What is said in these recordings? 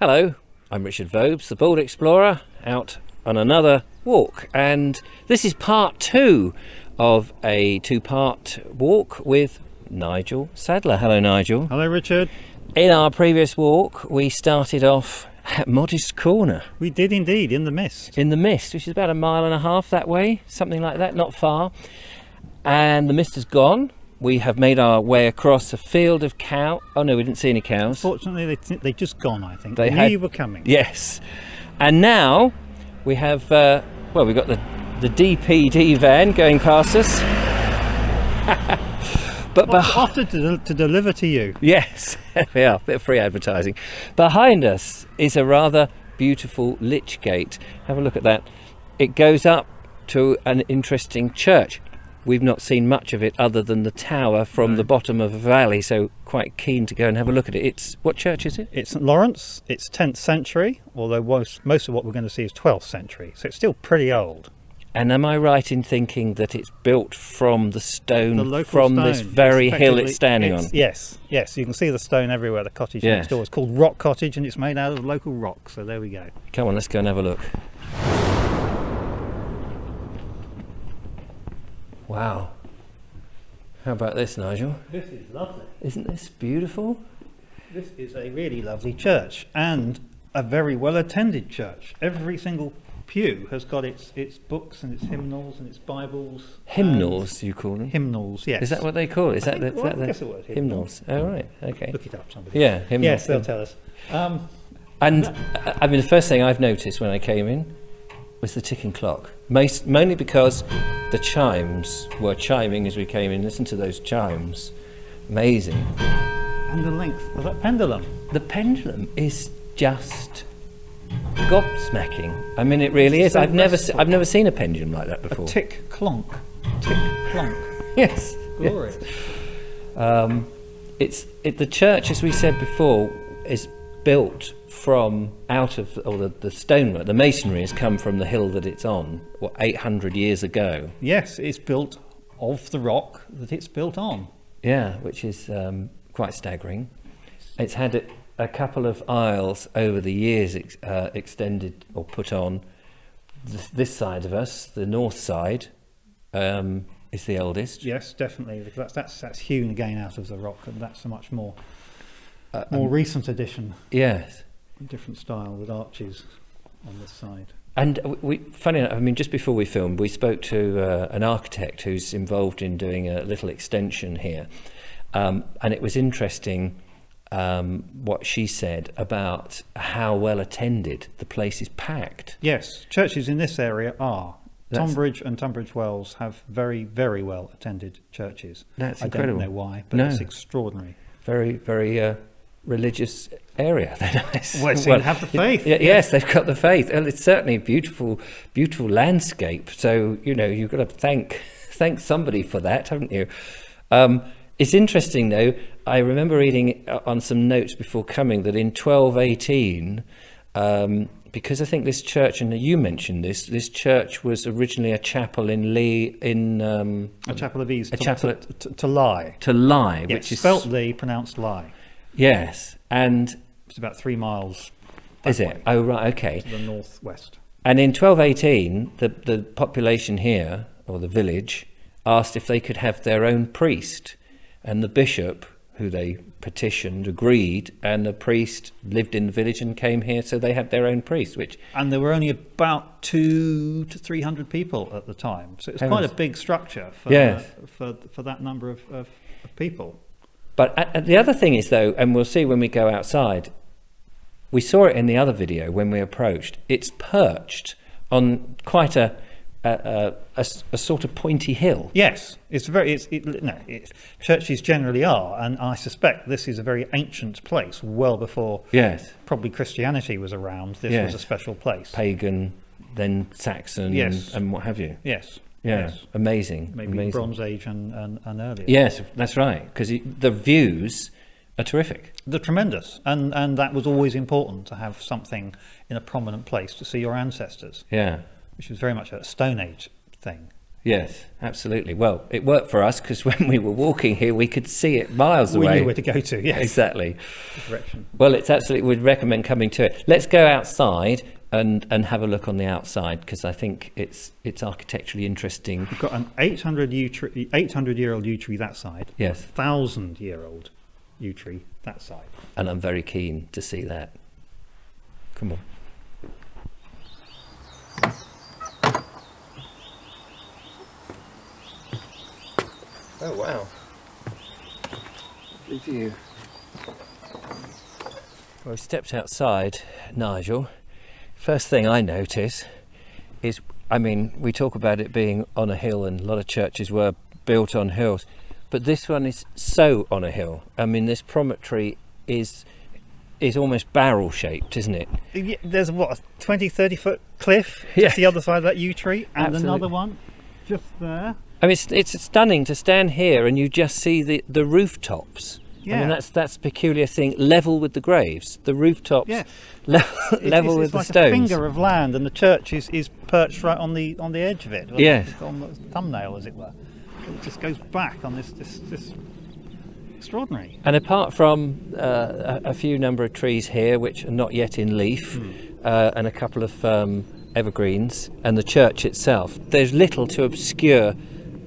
Hello, I'm Richard Vobes, the Bold Explorer, out on another walk, and this is part 2 of a 2-part walk with Nigel Sadler. Hello, Nigel. Hello, Richard. In our previous walk, we started off at Modest Corner. We did indeed, in the mist. In the mist, which is about 1.5 miles that way, something like that, not far. And the mist has gone. We have made our way across a field of cow. Oh no, we didn't see any cows. Fortunately, they've just gone, I think. They knew you were coming. Yes. And now we have, well, we've got the DPD van going past us. But after to deliver to you. Yes, yeah, a bit of free advertising. Behind us is a rather beautiful lich gate. Have a look at that. It goes up to an interesting church. We've not seen much of it other than the tower from the bottom of a valley, so quite keen to go and have a look at it. What church is it? It's St Lawrence. It's 10th century, although most of what we're going to see is 12th century, so it's still pretty old. And am I right in thinking that it's built from the stone from this very hill it's standing on? Yes, yes, you can see the stone everywhere. The cottage next door is called Rock Cottage, and it's made out of local rock, so there we go. Come on, let's go and have a look. Wow. How about this, Nigel? This is lovely. Isn't this beautiful? This is a really lovely church, and a very well attended church. Every single pew has got its books and its hymnals and its Bibles. Hymnals, you call them? Hymnals, yes. Is that what they call it? Is that the word hymnals? Oh, right, okay. Look it up, somebody. Yeah, hymnals. Yes, they'll tell us. And I mean, the first thing I've noticed when I came in was the ticking clock. Mainly because the chimes were chiming as we came in. Listen to those chimes. Amazing. And the length of that pendulum. The pendulum is just gobsmacking. I mean, it really is. I've never seen a pendulum like that before. A tick clonk, tick clonk. Yes. Glorious. Yes. The church, as we said before, is built from out of, or the stonework, the masonry has come from the hill that it's on, 800 years ago. Yes, it's built of the rock that it's built on. Yeah, which is quite staggering. It's had a couple of aisles over the years extended or put on. This side of us, the north side, is the eldest. Yes, definitely, because that's hewn again out of the rock, and that's a much more recent addition. Yes. A different style with arches on this side. And funny enough, I mean, just before we filmed, we spoke to an architect who's involved in doing a little extension here, and it was interesting what she said about how well attended the place is packed. Yes, churches in this area are. Tonbridge and Tunbridge Wells have very, very well attended churches. That's incredible. I don't know why, but it's extraordinary. Very, very religious area. They're nice. Well, they have the faith. Yes, they've got the faith. Well, it's certainly a beautiful, beautiful landscape. So, you know, you've got to thank somebody for that, haven't you? It's interesting, though. I remember reading on some notes before coming that in 1218, because I think this church, and you mentioned this church was originally a chapel in Lee, a chapel of ease, to lie. To lie, yes, which is spelt Lee, pronounced lie. Yes, and it's about 3 miles. Is it? Oh, right, okay. To the northwest. And in 1218, the population here, or the village, asked if they could have their own priest, and the bishop, who they petitioned, agreed, and the priest lived in the village and came here, so they had their own priest. And there were only about 200 to 300 people at the time, so it's quite a big structure for that number of people. But the other thing is, though, and we'll see when we go outside, we saw it in the other video when we approached, it's perched on quite a sort of pointy hill. Yes, churches generally are, and I suspect this is a very ancient place, well before probably Christianity was around. This was a special place. Pagan, then Saxon, and what have you. Yes. Yeah, yes. Amazing. Maybe amazing. Bronze Age and earlier. Yes, that's right, because the views are terrific. They're tremendous, and that was always important, to have something in a prominent place to see your ancestors. Yeah. Which was very much a Stone Age thing Yes, absolutely. Well, it worked for us because when we were walking here, we could see it miles away. We knew where to go to, yes. Exactly. Direction. Well, it's absolutely, we'd recommend coming to it. Let's go outside and have a look on the outside, because I think it's architecturally interesting. We've got an 800-year-old yew tree that side. Yes. 1,000-year-old yew tree that side. And I'm very keen to see that. Come on. Oh wow. Lovely view. Well, we stepped outside, Nigel. First thing I notice is, I mean, we talk about it being on a hill, and a lot of churches were built on hills, but this one is so on a hill. I mean, this promontory is almost barrel shaped, isn't it? Yeah, there's what, a 20-30 foot cliff Yeah. just the other side of that yew tree, and Absolutely. another one just there. I mean, it's stunning to stand here and you just see the rooftops. Yeah. I mean, that's a peculiar thing, level with the graves. The rooftops Yeah. level with it's the like stones. a finger of land, and the church is perched right on the edge of it. Yes. On the thumbnail, as it were. It just goes back on this extraordinary. And apart from a few number of trees here which are not yet in leaf, and a couple of evergreens, and the church itself, there's little to obscure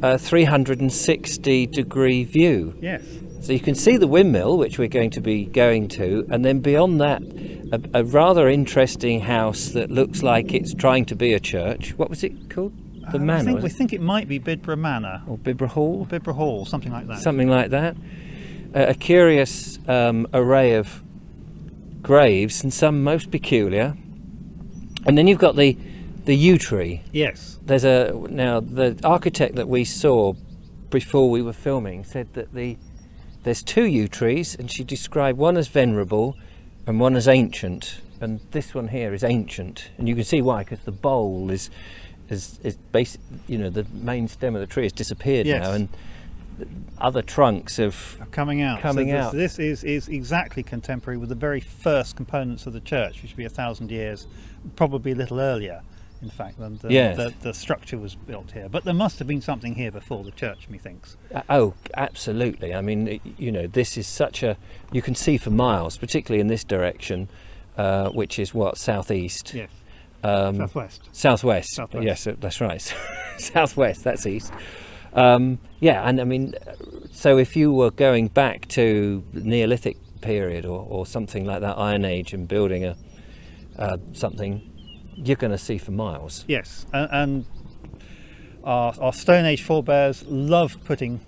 a 360-degree view. Yes. So you can see the windmill, which we're going to be going to, and then beyond that, a rather interesting house that looks like it's trying to be a church. What was it called? The Manor? We think it might be Bidborough Manor. Or Bidborough Hall? Bidborough Hall, something like that. Something like that. A curious array of graves, and some most peculiar. And then you've got the yew tree. Yes. Now the architect that we saw before we were filming said that there's two yew trees, and she described one as venerable and one as ancient, and this one here is ancient, and you can see why, because the bole is basic, you know, the main stem of the tree has disappeared Yes. now, and other trunks have Coming out. Coming out. This is exactly contemporary with the very first components of the church, which would be 1,000 years, probably a little earlier, in fact, than Yes. the structure was built here. But there must have been something here before the church, methinks. Oh, absolutely. I mean, you know, this is such a, you can see for miles, particularly in this direction, which is what, southeast? Yes. Southwest. Southwest. Yes, that's right. Southwest, that's east. Yeah, and I mean, so if you were going back to the Neolithic period or something like that, Iron Age, and building something, you're going to see for miles. Yes, and our Stone Age forebears loved putting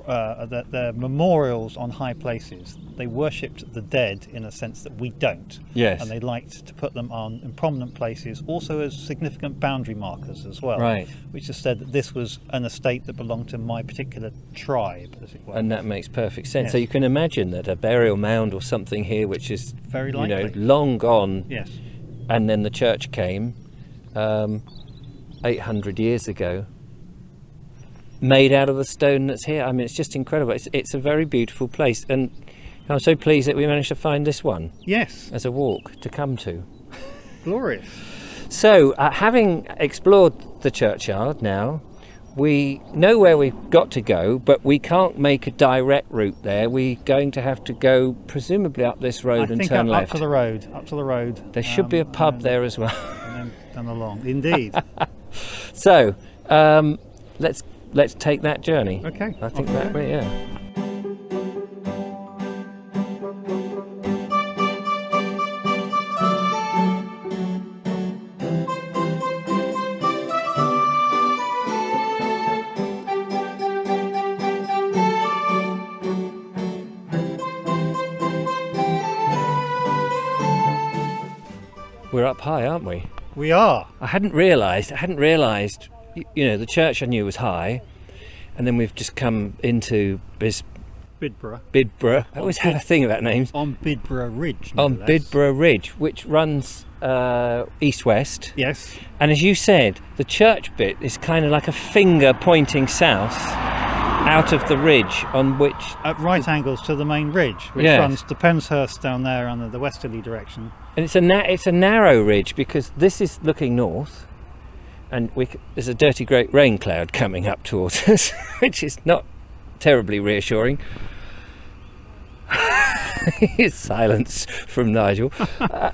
their memorials on high places. They worshipped the dead in a sense that we don't. Yes. And they liked to put them in prominent places, also as significant boundary markers as well. Right. Which has said that this was an estate that belonged to my particular tribe, as it were. And that makes perfect sense. Yes. So you can imagine that a burial mound or something here, which is Very you know, likely. long gone, Yes. and then the church came 800 years ago, made out of the stone that's here. I mean, it's just incredible. It's a very beautiful place, and I'm so pleased that we managed to find this one Yes. as a walk to come to. Glorious. So, having explored the churchyard now, we know where we've got to go, but we can't make a direct route there. We're going to have to go presumably up this road I and think turn up left. to the road. Up to the road. There should be a pub there as well. And then along. Indeed. So, let's take that journey. Okay. I think off that we go. way, yeah. We're up high, aren't we? We are. I hadn't realised, you know, the church I knew was high, and then we've just come into Bidborough. Bidborough. I always have a thing about names. On Bidborough Ridge. On nevertheless. Bidbrough Ridge, which runs east-west. Yes. And as you said, the church bit is kind of like a finger pointing south out of the ridge on which... At right angles to the main ridge, which Yes. runs to Penshurst down there on the westerly direction. And it's a narrow ridge, because this is looking north, and there's a dirty great rain cloud coming up towards us, which is not terribly reassuring. Silence from Nigel.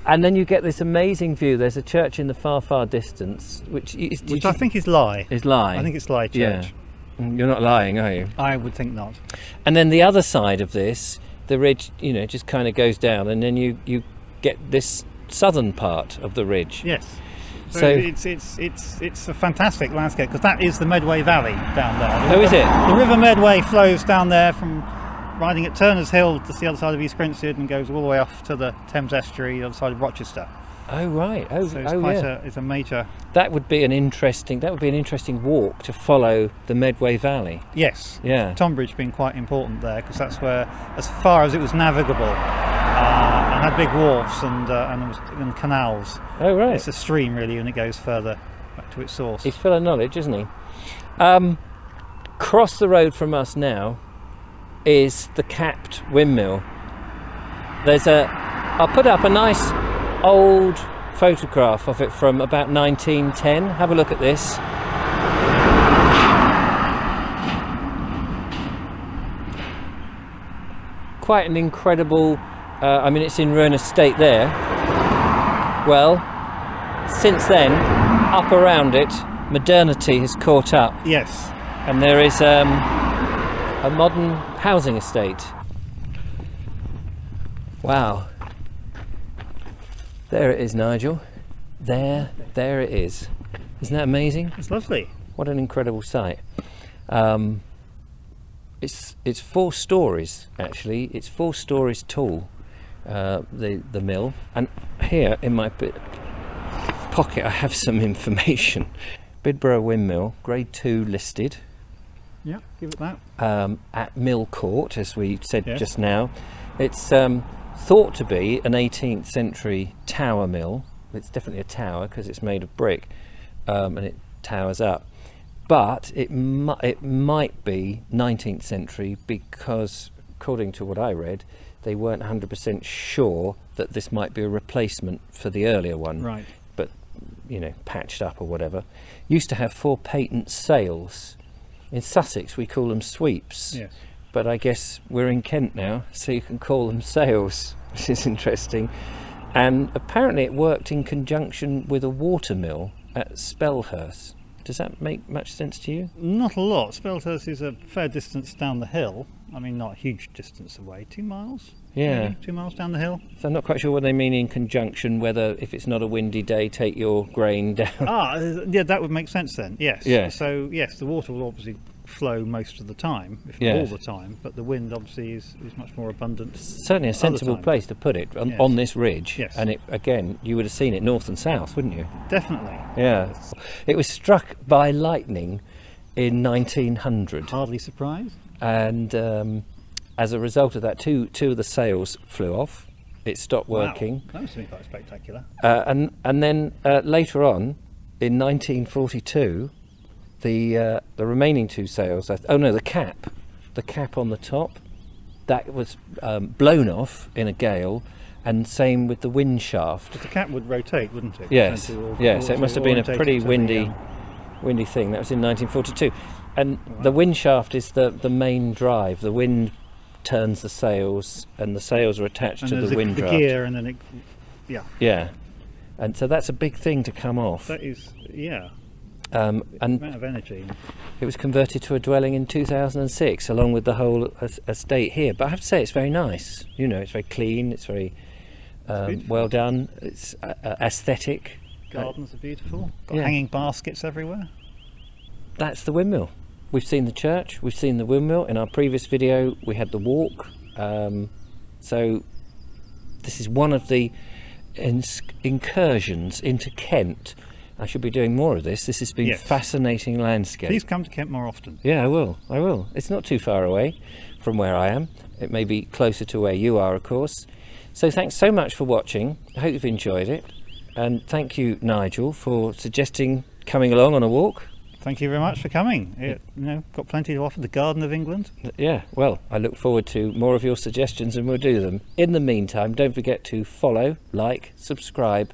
And then you get this amazing view. There's a church in the far distance, which I think is Lye. Is Lye. I think it's Lye Church. Yeah. You're not lying, are you? I would think not. And then the other side of this, the ridge, just kind of goes down, and then you get this southern part of the ridge. Yes. So it's a fantastic landscape, because that is the Medway Valley down there. Oh, is it? The River Medway flows down there from riding at Turner's Hill, to the other side of East Grinstead, and goes all the way off to the Thames Estuary, the other side of Rochester. Oh right. Oh, so it's it's a major. That would be an interesting walk to follow the Medway Valley. Yes. Yeah. Tonbridge being quite important there, because that's where, as far as it was navigable, and had big wharfs and canals. Oh right. It's a stream really, and it goes further back to its source. He's full of knowledge, isn't he? Across the road from us now is the capped windmill. I'll put up a nice old photograph of it from about 1910. Have a look at this. Quite an incredible, I mean, it's in ruinous state there. Well, since then, up around it, modernity has caught up. Yes. And there is a modern housing estate. Wow. There it is, Nigel. There it is. Isn't that amazing? It's lovely. What an incredible sight. It's 4 stories actually. It's 4 stories tall. The mill. And here in my pocket I have some information. Bidborough Windmill, Grade 2 listed. Yeah, give it that. At Mill Court, as we said Yes. just now. It's thought to be an 18th century tower mill. It's definitely a tower because it's made of brick, and it towers up. But it might be 19th century, because according to what I read, they weren't 100% sure that this might be a replacement for the earlier one. Right. But, patched up or whatever. Used to have 4 patent sails. In Sussex we call them sweeps. Yes. But I guess we're in Kent now, so you can call them sails, which is interesting. And apparently it worked in conjunction with a water mill at Spelhurst. Does that make much sense to you? Not a lot. Spelhurst is a fair distance down the hill. I mean, not a huge distance away. 2 miles? Yeah. Maybe 2 miles down the hill. So I'm not quite sure what they mean in conjunction, whether if it's not a windy day, take your grain down. Yeah, that would make sense then, yes. Yeah. So, yes, the water will obviously flow most of the time, if not Yes. all the time, but the wind obviously is much more abundant. Certainly a sensible times. place to put it on, Yes. on this ridge. Yes. And it, again, you would have seen it north and south, wouldn't you? Definitely. Yeah. It was struck by lightning in 1900. Hardly surprised. And as a result of that, two of the sails flew off. It stopped working. Wow. That must have been quite spectacular. And then later on, in 1942, the remaining 2 sails, the cap on the top, that was blown off in a gale, and same with the wind shaft. But the cap would rotate, wouldn't it? Yes, So it must have been a pretty windy thing. That was in 1942. And the wind shaft is the main drive. The wind turns the sails, and the sails are attached to the wind draft. The gear, and then it, Yeah, and so that's a big thing to come off. That is, yeah. And Amount of energy. it was converted to a dwelling in 2006, along with the whole estate here. But I have to say, it's very nice. It's very clean. It's very well done. It's aesthetic. Gardens are beautiful. Got Yeah. hanging baskets everywhere. That's the windmill. We've seen the church. We've seen the windmill. In our previous video, we had the walk. So this is one of the incursions into Kent. I should be doing more of this. This has been Yes. fascinating landscape. Please come to Kent more often. Yeah, I will. It's not too far away from where I am. It may be closer to where you are, of course. So thanks so much for watching. I hope you've enjoyed it. And thank you, Nigel, for suggesting coming along on a walk. Thank you very much for coming. Got plenty to offer. The Garden of England. Yeah, well, I look forward to more of your suggestions, and we'll do them. In the meantime, don't forget to follow, like, subscribe,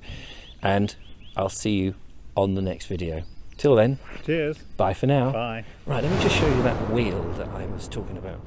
and I'll see you on the next video. Till then, Cheers. bye for now. Bye. Right, let me just show you that wheel that I was talking about.